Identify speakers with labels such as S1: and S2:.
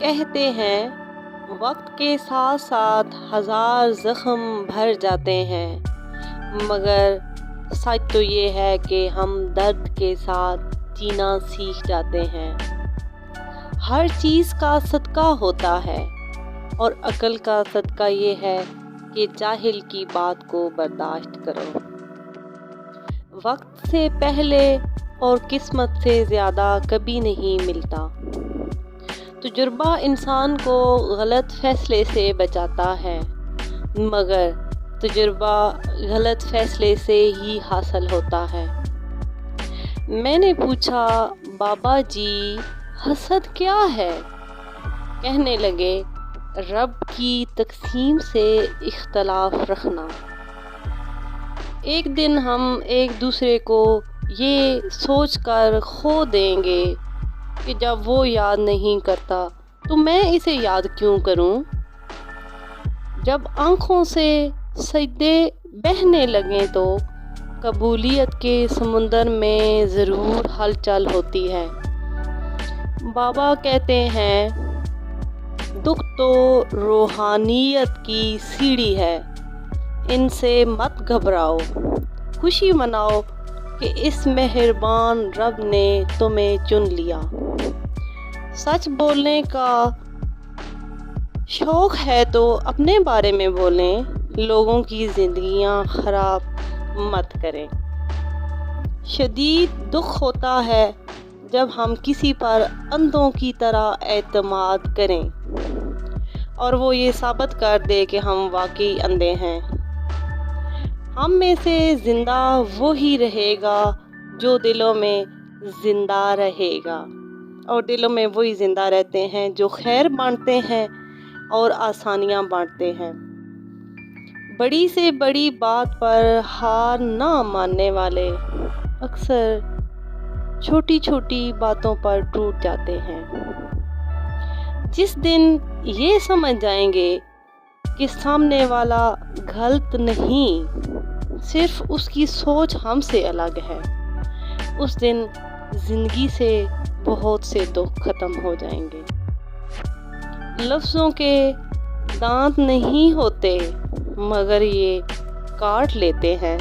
S1: کہتے ہیں وقت کے ساتھ ساتھ ہزار زخم بھر جاتے ہیں، مگر سچ تو یہ ہے کہ ہم درد کے ساتھ جینا سیکھ جاتے ہیں۔ ہر چیز کا صدقہ ہوتا ہے، اور عقل کا صدقہ یہ ہے کہ جاہل کی بات کو برداشت کرو۔ وقت سے پہلے اور قسمت سے زیادہ کبھی نہیں ملتا۔ تجربہ انسان کو غلط فیصلے سے بچاتا ہے، مگر تجربہ غلط فیصلے سے ہی حاصل ہوتا ہے۔ میں نے پوچھا، بابا جی حسد کیا ہے؟ کہنے لگے، رب کی تقسیم سے اختلاف رکھنا۔ ایک دن ہم ایک دوسرے کو یہ سوچ کر کھو دیں گے کہ جب وہ یاد نہیں کرتا تو میں اسے یاد کیوں کروں؟ جب آنکھوں سے سجدے بہنے لگیں تو قبولیت کے سمندر میں ضرور ہلچل ہوتی ہے۔ بابا کہتے ہیں، دکھ تو روحانیت کی سیڑھی ہے، ان سے مت گھبراؤ، خوشی مناؤ کہ اس مہربان رب نے تمہیں چن لیا۔ سچ بولنے کا شوق ہے تو اپنے بارے میں بولیں، لوگوں کی زندگیاں خراب مت کریں۔ شدید دکھ ہوتا ہے جب ہم کسی پر اندھوں کی طرح اعتماد کریں اور وہ یہ ثابت کر دے کہ ہم واقعی اندھے ہیں۔ ہم میں سے زندہ وہی رہے گا جو دلوں میں زندہ رہے گا، اور دلوں میں وہی زندہ رہتے ہیں جو خیر بانٹتے ہیں اور آسانیاں بانٹتے ہیں۔ بڑی سے بڑی بات پر ہار نہ ماننے والے اکثر چھوٹی چھوٹی باتوں پر ٹوٹ جاتے ہیں۔ جس دن یہ سمجھ جائیں گے کہ سامنے والا غلط نہیں، صرف اس کی سوچ ہم سے الگ ہے، اس دن زندگی سے بہت سے دکھ ختم ہو جائیں گے۔ لفظوں کے دانت نہیں ہوتے، مگر یہ کاٹ لیتے ہیں۔